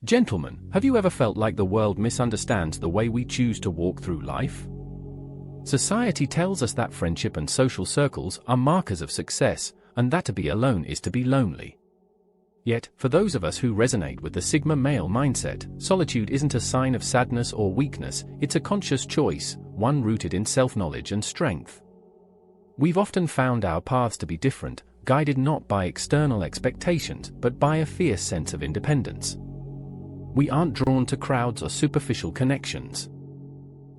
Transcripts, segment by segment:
Gentlemen, have you ever felt like the world misunderstands the way we choose to walk through life? Society tells us that friendship and social circles are markers of success, and that to be alone is to be lonely. Yet, for those of us who resonate with the Sigma male mindset, solitude isn't a sign of sadness or weakness, it's a conscious choice, one rooted in self-knowledge and strength. We've often found our paths to be different, guided not by external expectations, but by a fierce sense of independence. We aren't drawn to crowds or superficial connections.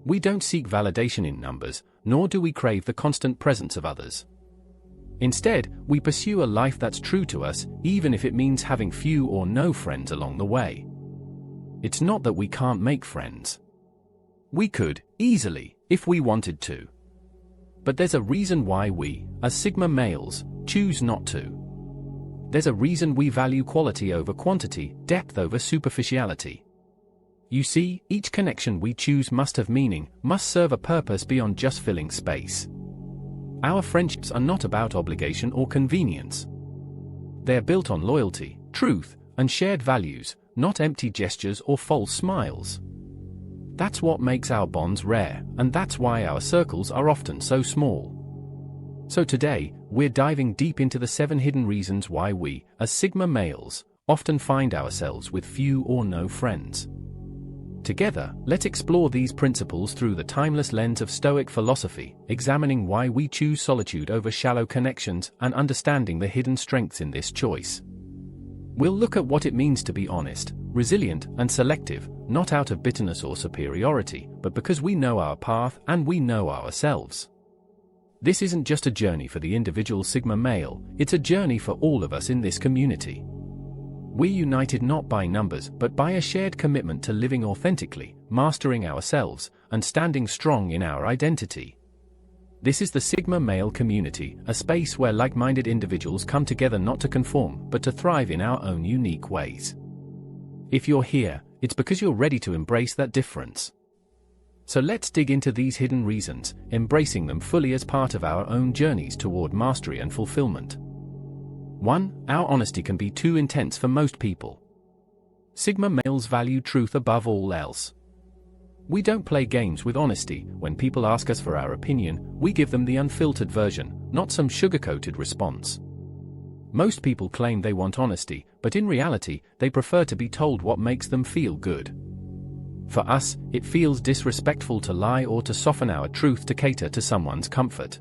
We don't seek validation in numbers, nor do we crave the constant presence of others. Instead, we pursue a life that's true to us, even if it means having few or no friends along the way. It's not that we can't make friends. We could, easily, if we wanted to. But there's a reason why we, as Sigma males, choose not to. There's a reason we value quality over quantity, depth over superficiality. You see, each connection we choose must have meaning, must serve a purpose beyond just filling space. Our friendships are not about obligation or convenience. They're built on loyalty, truth, and shared values, not empty gestures or false smiles. That's what makes our bonds rare, and that's why our circles are often so small. So today, we're diving deep into the 7 hidden reasons why we, as Sigma males, often find ourselves with few or no friends. Together, let's explore these principles through the timeless lens of Stoic philosophy, examining why we choose solitude over shallow connections and understanding the hidden strengths in this choice. We'll look at what it means to be honest, resilient, and selective, not out of bitterness or superiority, but because we know our path and we know ourselves. This isn't just a journey for the individual Sigma male, it's a journey for all of us in this community. We're united not by numbers, but by a shared commitment to living authentically, mastering ourselves, and standing strong in our identity. This is the Sigma male community, a space where like-minded individuals come together not to conform, but to thrive in our own unique ways. If you're here, it's because you're ready to embrace that difference. So let's dig into these hidden reasons, embracing them fully as part of our own journeys toward mastery and fulfillment. 1. Our honesty can be too intense for most people. Sigma males value truth above all else. We don't play games with honesty. When people ask us for our opinion, we give them the unfiltered version, not some sugar-coated response. Most people claim they want honesty, but in reality, they prefer to be told what makes them feel good. For us, it feels disrespectful to lie or to soften our truth to cater to someone's comfort.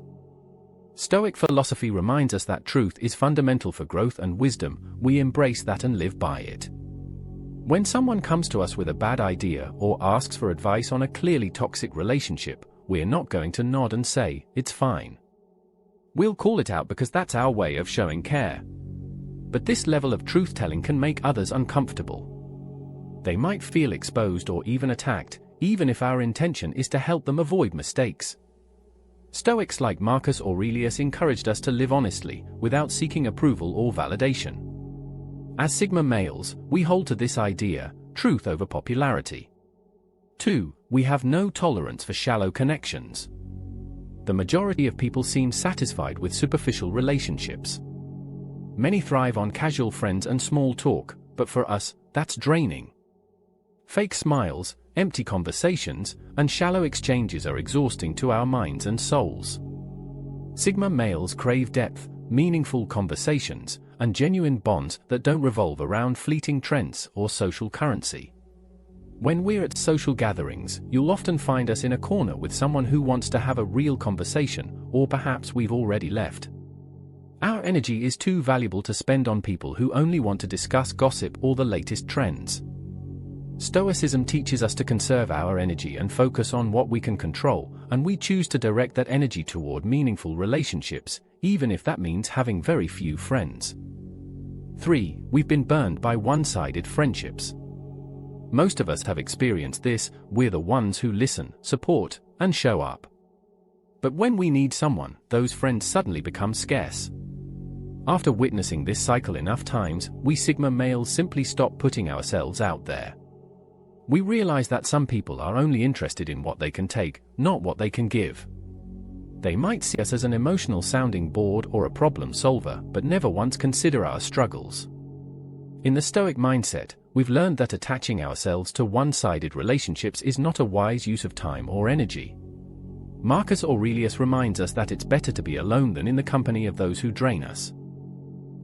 Stoic philosophy reminds us that truth is fundamental for growth and wisdom. We embrace that and live by it. When someone comes to us with a bad idea or asks for advice on a clearly toxic relationship, we're not going to nod and say, "It's fine." We'll call it out because that's our way of showing care. But this level of truth-telling can make others uncomfortable. They might feel exposed or even attacked, even if our intention is to help them avoid mistakes. Stoics like Marcus Aurelius encouraged us to live honestly, without seeking approval or validation. As Sigma males, we hold to this idea, truth over popularity. 2. We have no tolerance for shallow connections. The majority of people seem satisfied with superficial relationships. Many thrive on casual friends and small talk, but for us, that's draining. Fake smiles, empty conversations, and shallow exchanges are exhausting to our minds and souls. Sigma males crave depth, meaningful conversations, and genuine bonds that don't revolve around fleeting trends or social currency. When we're at social gatherings, you'll often find us in a corner with someone who wants to have a real conversation, or perhaps we've already left. Our energy is too valuable to spend on people who only want to discuss gossip or the latest trends. Stoicism teaches us to conserve our energy and focus on what we can control, and we choose to direct that energy toward meaningful relationships, even if that means having very few friends. 3. We've been burned by one-sided friendships. Most of us have experienced this. We're the ones who listen, support, and show up. But when we need someone, those friends suddenly become scarce. After witnessing this cycle enough times, we Sigma males simply stop putting ourselves out there. We realize that some people are only interested in what they can take, not what they can give. They might see us as an emotional sounding board or a problem solver, but never once consider our struggles. In the Stoic mindset, we've learned that attaching ourselves to one-sided relationships is not a wise use of time or energy. Marcus Aurelius reminds us that it's better to be alone than in the company of those who drain us.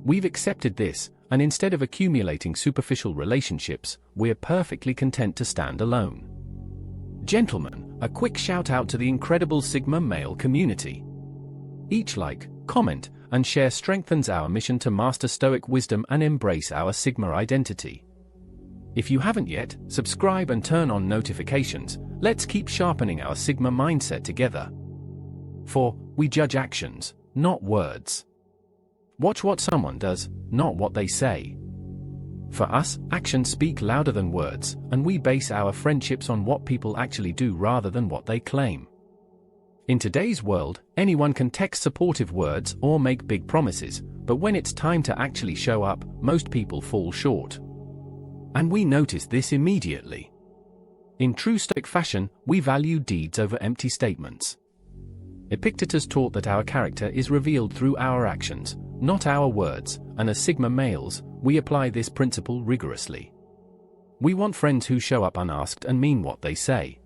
We've accepted this, and instead of accumulating superficial relationships, we're perfectly content to stand alone. Gentlemen, a quick shout out to the incredible Sigma male community. Each like, comment, and share strengthens our mission to master Stoic wisdom and embrace our Sigma identity. If you haven't yet, subscribe and turn on notifications. Let's keep sharpening our Sigma mindset together. For we judge actions, not words. Watch what someone does, not what they say. For us, actions speak louder than words, and we base our friendships on what people actually do rather than what they claim. In today's world, anyone can text supportive words or make big promises, but when it's time to actually show up, most people fall short. And we notice this immediately. In true Stoic fashion, we value deeds over empty statements. Epictetus taught that our character is revealed through our actions, not our words, and as Sigma males, we apply this principle rigorously. We want friends who show up unasked and mean what they say.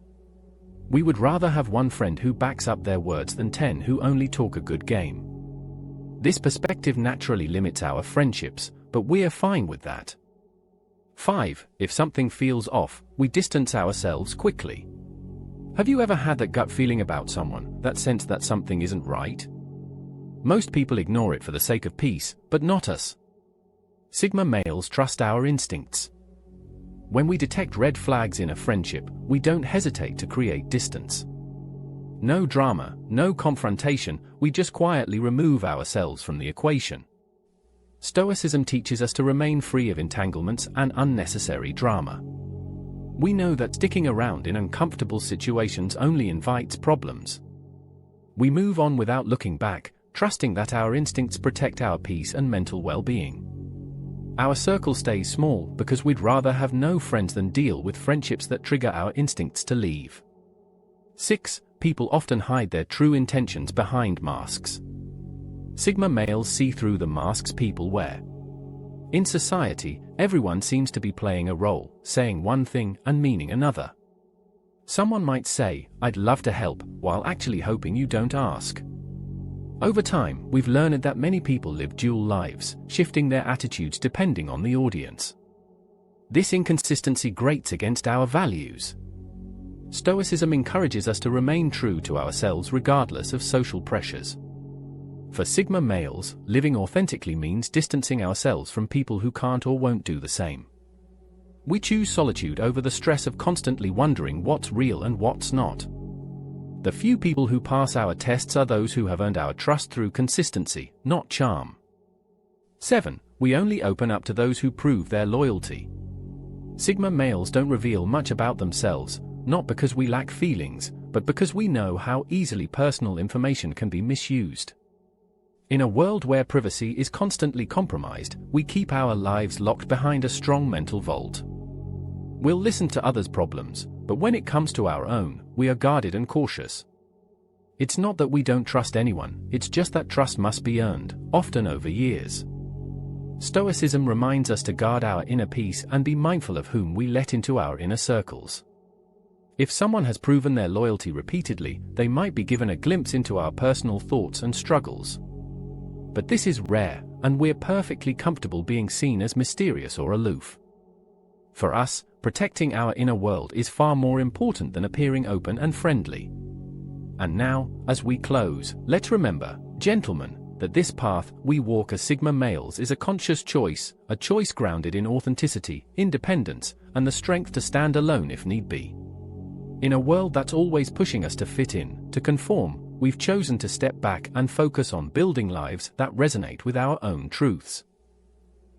We would rather have one friend who backs up their words than 10 who only talk a good game. This perspective naturally limits our friendships, but we're fine with that. 5. If something feels off, we distance ourselves quickly. Have you ever had that gut feeling about someone, that sense that something isn't right? Most people ignore it for the sake of peace, but not us. Sigma males trust our instincts. When we detect red flags in a friendship, we don't hesitate to create distance. No drama, no confrontation, we just quietly remove ourselves from the equation. Stoicism teaches us to remain free of entanglements and unnecessary drama. We know that sticking around in uncomfortable situations only invites problems. We move on without looking back, trusting that our instincts protect our peace and mental well-being. Our circle stays small because we'd rather have no friends than deal with friendships that trigger our instincts to leave. 6. People often hide their true intentions behind masks. Sigma males see through the masks people wear. In society, everyone seems to be playing a role, saying one thing and meaning another. Someone might say, "I'd love to help," while actually hoping you don't ask. Over time, we've learned that many people live dual lives, shifting their attitudes depending on the audience. This inconsistency grates against our values. Stoicism encourages us to remain true to ourselves regardless of social pressures. For Sigma males, living authentically means distancing ourselves from people who can't or won't do the same. We choose solitude over the stress of constantly wondering what's real and what's not. The few people who pass our tests are those who have earned our trust through consistency, not charm. 7. We only open up to those who prove their loyalty. Sigma males don't reveal much about themselves, not because we lack feelings, but because we know how easily personal information can be misused. In a world where privacy is constantly compromised, we keep our lives locked behind a strong mental vault. We'll listen to others' problems, but when it comes to our own, we are guarded and cautious. It's not that we don't trust anyone, it's just that trust must be earned, often over years. Stoicism reminds us to guard our inner peace and be mindful of whom we let into our inner circles. If someone has proven their loyalty repeatedly, they might be given a glimpse into our personal thoughts and struggles. But this is rare, and we're perfectly comfortable being seen as mysterious or aloof. For us, protecting our inner world is far more important than appearing open and friendly. And now, as we close, let's remember, gentlemen, that this path we walk as Sigma males is a conscious choice, a choice grounded in authenticity, independence, and the strength to stand alone if need be. In a world that's always pushing us to fit in, to conform, we've chosen to step back and focus on building lives that resonate with our own truths.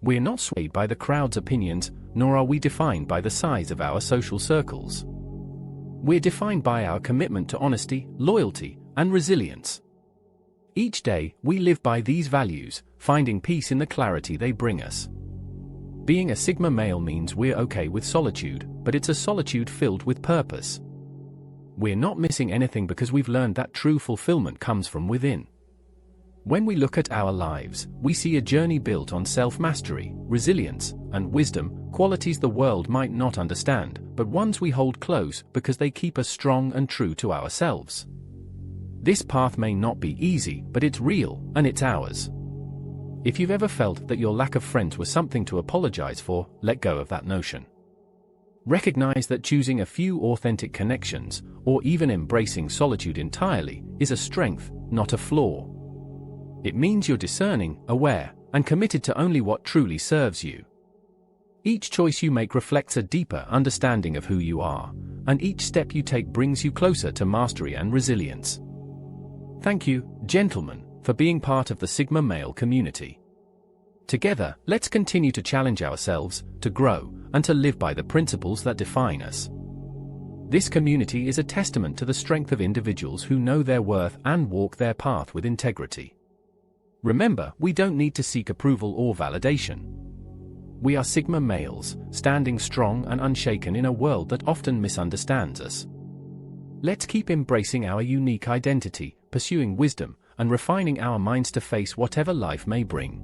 We're not swayed by the crowd's opinions, nor are we defined by the size of our social circles. We're defined by our commitment to honesty, loyalty, and resilience. Each day, we live by these values, finding peace in the clarity they bring us. Being a Sigma male means we're okay with solitude, but it's a solitude filled with purpose. We're not missing anything because we've learned that true fulfillment comes from within. When we look at our lives, we see a journey built on self-mastery, resilience, and wisdom, qualities the world might not understand, but ones we hold close because they keep us strong and true to ourselves. This path may not be easy, but it's real, and it's ours. If you've ever felt that your lack of friends was something to apologize for, let go of that notion. Recognize that choosing a few authentic connections, or even embracing solitude entirely, is a strength, not a flaw. It means you're discerning, aware, and committed to only what truly serves you. Each choice you make reflects a deeper understanding of who you are, and each step you take brings you closer to mastery and resilience. Thank you, gentlemen, for being part of the Sigma Male community. Together, let's continue to challenge ourselves, to grow, and to live by the principles that define us. This community is a testament to the strength of individuals who know their worth and walk their path with integrity. Remember, we don't need to seek approval or validation. We are Sigma males, standing strong and unshaken in a world that often misunderstands us. Let's keep embracing our unique identity, pursuing wisdom, and refining our minds to face whatever life may bring.